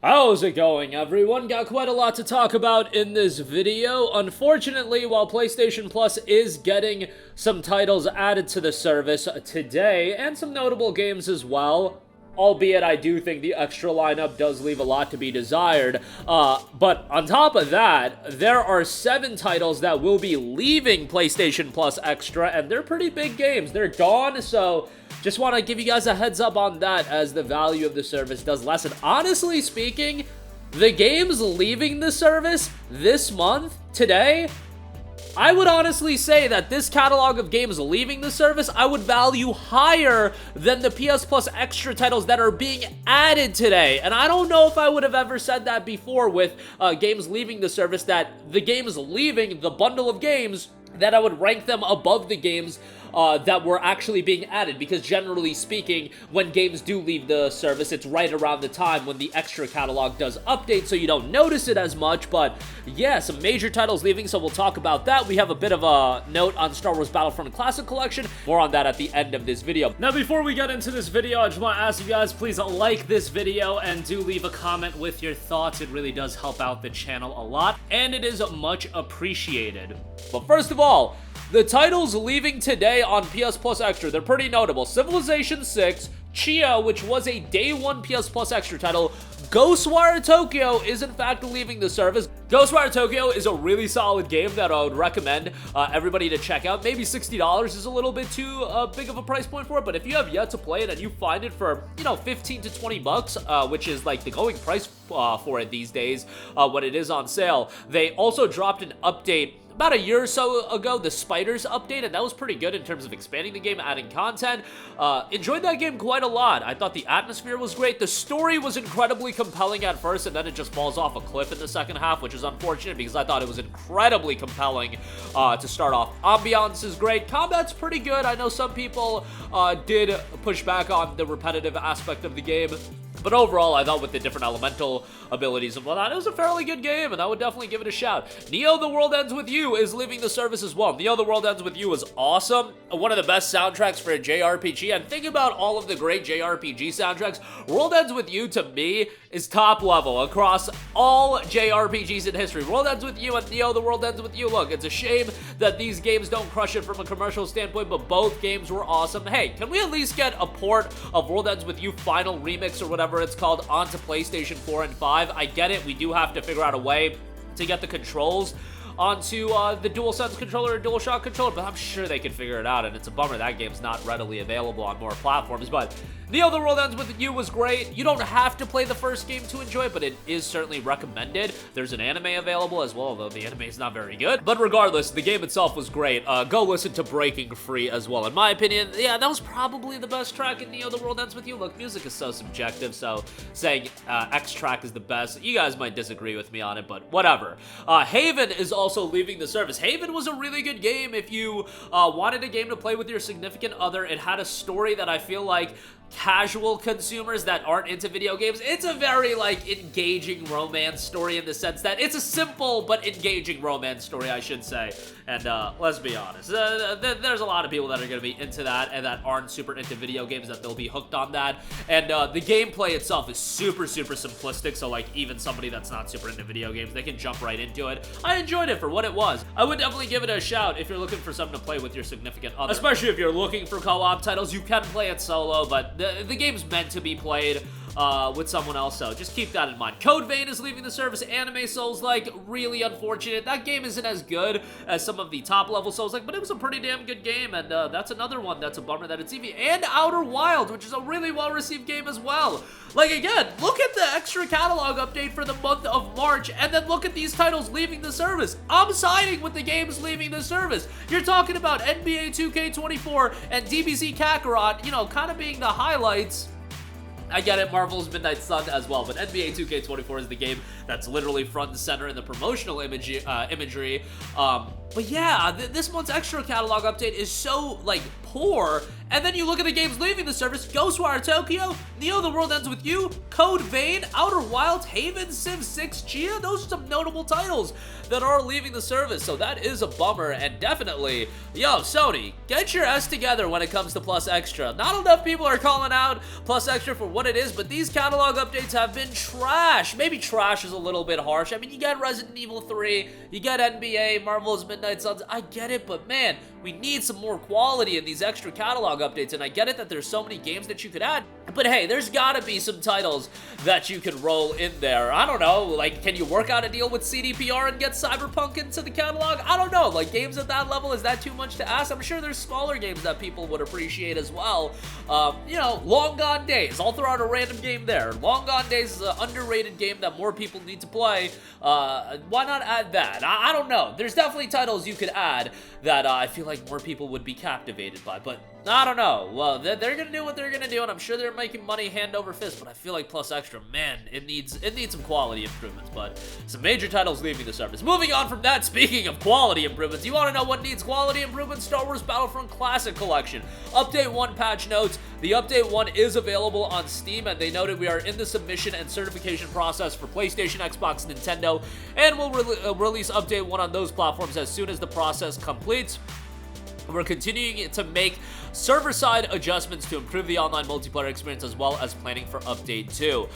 How's it going, everyone? Got quite a lot to talk about in this video. Unfortunately, while PlayStation Plus is getting some titles added to the service today, and some notable games as well, albeit I do think the extra lineup does leave a lot to be desired, but on top of that, there are 7 titles that will be leaving PlayStation Plus Extra, and they're pretty big games. They're gone, so just want to give you guys a heads up on that as the value of the service does lessen. Honestly speaking, the games leaving the service this month, today, I would honestly say that this catalog of games leaving the service, I would value higher than the PS Plus Extra titles that are being added today. And I don't know if I would have ever said that before with games leaving the service, that the games leaving the bundle of games, that I would rank them above the games that were actually being added, because generally speaking, when games do leave the service, it's right around the time when the extra catalog does update, so you don't notice it as much. But yeah, some major titles leaving, so we'll talk about that. We have a bit of a note on Star Wars Battlefront Classic Collection. More on that at the end of this video. Now, before we get into this video, I just want to ask you guys, please like this video and do leave a comment with your thoughts. It really does help out the channel a lot, and it is much appreciated. But first of all, the titles leaving today on PS Plus Extra, they're pretty notable. Civilization 6, Chia, which was a day 1 PS Plus Extra title. Ghostwire Tokyo is in fact leaving the service. Ghostwire Tokyo is a really solid game that I would recommend everybody to check out. Maybe $60 is a little bit too big of a price point for it, but if you have yet to play it and you find it for, 15 to 20 bucks, which is like the going price for it these days when it is on sale. They also dropped an update about a year or so ago, the Spiders update, and that was pretty good in terms of expanding the game, adding content. Enjoyed that game quite a lot. I thought the atmosphere was great. The story was incredibly compelling at first, and then it just falls off a cliff in the second half, which is unfortunate because I thought it was incredibly compelling to start off. Ambiance is great. Combat's pretty good. I know some people did push back on the repetitive aspect of the game, but overall, I thought with the different elemental abilities and whatnot, it was a fairly good game, and I would definitely give it a shout. Neo: The World Ends With You is leaving the service as well. Neo: The World Ends With You is awesome. One of the best soundtracks for a JRPG, and think about all of the great JRPG soundtracks. World Ends With You, to me, is top level across all JRPGs in history. World Ends With You and Neo: The World Ends With You. Look, it's a shame that these games don't crush it from a commercial standpoint, but both games were awesome. Hey, can we at least get a port of World Ends With You Final Remix or whatever it's called onto PlayStation 4 and 5? I get it, we do have to figure out a way to get the controls onto the DualSense controller or DualShock controller, but I'm sure they could figure it out, and it's a bummer that game's not readily available on more platforms. But Neo: The World Ends With You was great. You don't have to play the first game to enjoy it, but it is certainly recommended. There's an anime available as well, though the anime is not very good. But regardless, the game itself was great. Go listen to Breaking Free as well. In my opinion, yeah, that was probably the best track in Neo: The World Ends With You. Look, music is so subjective, so saying X track is the best, you guys might disagree with me on it, but whatever. Haven is also leaving the service. Haven was a really good game if you wanted a game to play with your significant other. It had a story that I feel like casual consumers that aren't into video games, it's a very engaging romance story in the sense that it's a simple but engaging romance story, I should say. And let's be honest, there's a lot of people that are going to be into that and that aren't super into video games, that they'll be hooked on that. And the gameplay itself is super simplistic, so even somebody that's not super into video games, they can jump right into it. I enjoyed it for what it was. I would definitely give it a shout if you're looking for something to play with your significant other. Especially if you're looking for co-op titles, you can play it solo, but the game's meant to be played with someone else, so just keep that in mind. Code Vein is leaving the service. Anime Souls-like, really unfortunate. That game isn't as good as some of the top-level Souls-like, but it was a pretty damn good game, and that's another one that's a bummer that it's leaving. And Outer Wilds, which is a really well-received game as well. Again, look at the extra catalog update for the month of March, and then look at these titles leaving the service. I'm siding with the games leaving the service. You're talking about NBA 2K24 and DBZ Kakarot, kind of being the highlights. I get it, Marvel's Midnight Sun as well, but NBA 2K24 is the game that's literally front and center in the promotional imagery. But yeah, this month's extra catalog update is so, like, poor. And then you look at the games leaving the service: Ghostwire Tokyo, Neo The World Ends With You, Code Vein, Outer Wilds, Haven, Civ 6, Chia. Those are some notable titles that are leaving the service, so that is a bummer. And definitely, yo, Sony, get your S together when it comes to Plus Extra. Not enough people are calling out Plus Extra for what it is, but these catalog updates have been trash. Maybe trash is a little bit harsh. I mean, you get Resident Evil 3, you get NBA, Marvel's Midnight Suns. I get it, but man, we need some more quality in these extra catalog updates, and I get it that there's so many games that you could add, but hey, there's gotta be some titles that you can roll in there. I don't know, like, can you work out a deal with CDPR and get Cyberpunk into the catalog? I don't know, like, games at that level, is that too much to ask? I'm sure there's smaller games that people would appreciate as well. You know, Long Gone Days, I'll throw out a random game there. Long Gone Days is an underrated game that more people need to play. Why not add that? I don't know. There's definitely titles you could add that I feel like more people would be captivated by, but I don't know. Well, they're gonna do what they're gonna do, and I'm sure they're making money hand over fist, but I feel like Plus Extra, man, it needs some quality improvements, but some major titles leaving the service. Moving on from that, speaking of quality improvements, you want to know what needs quality improvements? Star Wars Battlefront Classic Collection. Update 1 patch notes. The Update 1 is available on Steam, and they noted we are in the submission and certification process for PlayStation, Xbox, Nintendo, and we'll release Update 1 on those platforms as soon as the process completes. We're continuing to make server-side adjustments to improve the online multiplayer experience, as well as planning for Update 2.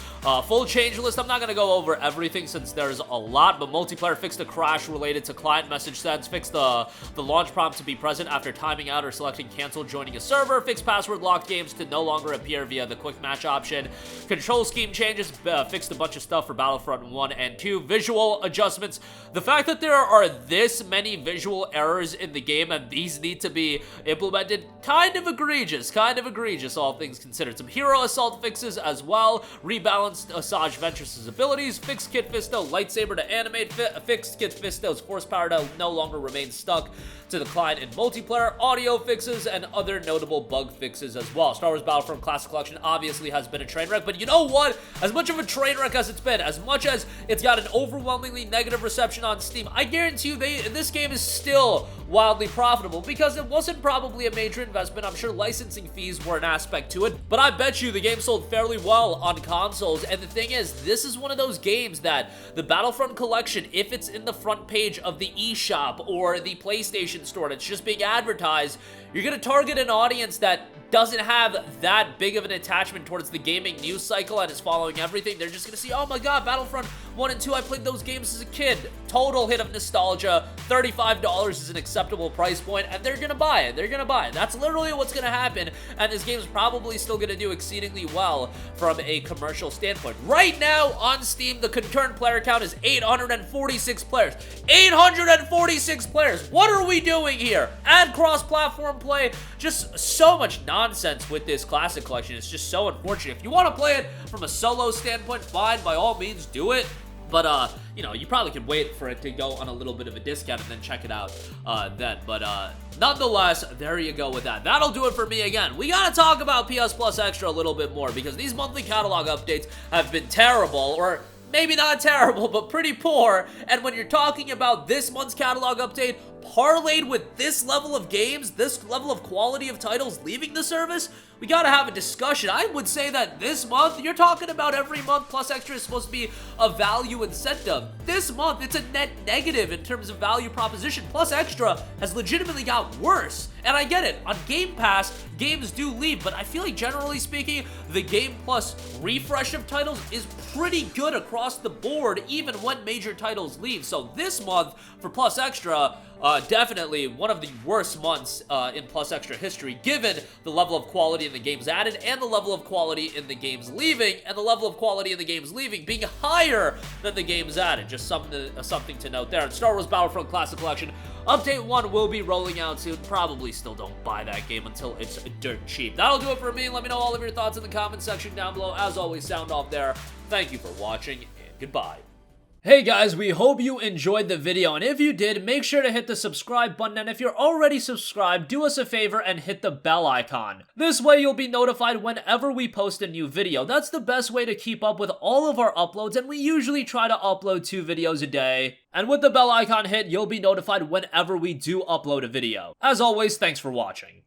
Full change list, I'm not going to go over everything since there's a lot, but multiplayer fixed a crash related to client message sends, fixed the launch prompt to be present after timing out or selecting cancel joining a server, fixed password locked games to no longer appear via the quick match option, control scheme changes, fixed a bunch of stuff for Battlefront 1 and 2, visual adjustments. The fact that there are this many visual errors in the game and these need to be implemented, kind of egregious, all things considered. Some hero assault fixes as well, rebalanced Asajj Ventress's abilities, fixed Kit Fisto lightsaber to animate, fixed Kit Fisto's horsepower to no longer remain stuck to the client in multiplayer, audio fixes, and other notable bug fixes as well. Star Wars Battlefront Classic Collection obviously has been a train wreck, but you know what? As much of a train wreck as it's been, as much as it's got an overwhelmingly negative reception on Steam, I guarantee you this game is still wildly profitable because it wasn't probably a major investment. I'm sure licensing fees were an aspect to it, but I bet you the game sold fairly well on consoles. And the thing is, this is one of those games that the Battlefront Collection, if it's in the front page of the eShop or the PlayStation Store and it's just being advertised, you're going to target an audience that doesn't have that big of an attachment towards the gaming news cycle and is following everything. They're just gonna see, oh my god, Battlefront 1 and 2, I played those games as a kid. Total hit of nostalgia. $35 is an acceptable price point, and they're gonna buy it. That's literally what's gonna happen, and this game's probably still gonna do exceedingly well from a commercial standpoint. Right now on Steam, the concurrent player count is 846 players. 846 players! What are we doing here? Add cross-platform play. Just so much nonsense with this Classic Collection. It's just so unfortunate. If you want to play it from a solo standpoint, fine, by all means, do it. But, you know, you probably could wait for it to go on a little bit of a discount and then check it out then. But, nonetheless, there you go with that. That'll do it for me again. We gotta talk about PS Plus Extra a little bit more because these monthly catalog updates have been terrible, or maybe not terrible, but pretty poor. And when you're talking about this month's catalog update, parlayed with this level of games, this level of quality of titles leaving the service, we gotta have a discussion. I would say that this month, you're talking about every month Plus Extra is supposed to be a value incentive. This month, it's a net negative in terms of value proposition. Plus Extra has legitimately got worse. And I get it, on Game Pass, games do leave, but I feel like generally speaking, the Game Plus refresh of titles is pretty good across the board, even when major titles leave. So this month, for Plus Extra, definitely one of the worst months in Plus Extra history, given the level of quality in the games added and the level of quality in the games leaving, and the level of quality in the games leaving being higher than the games added. Just something to note there. And Star Wars Battlefront Classic Collection Update 1 will be rolling out soon. Probably still don't buy that game until it's dirt cheap. That'll do it for me. Let me know all of your thoughts in the comment section down below. As always, sound off there. Thank you for watching, and goodbye. Hey guys, we hope you enjoyed the video, and if you did, make sure to hit the subscribe button, and if you're already subscribed, do us a favor and hit the bell icon. This way you'll be notified whenever we post a new video. That's the best way to keep up with all of our uploads, and we usually try to upload 2 videos a day. And with the bell icon hit, you'll be notified whenever we do upload a video. As always, thanks for watching.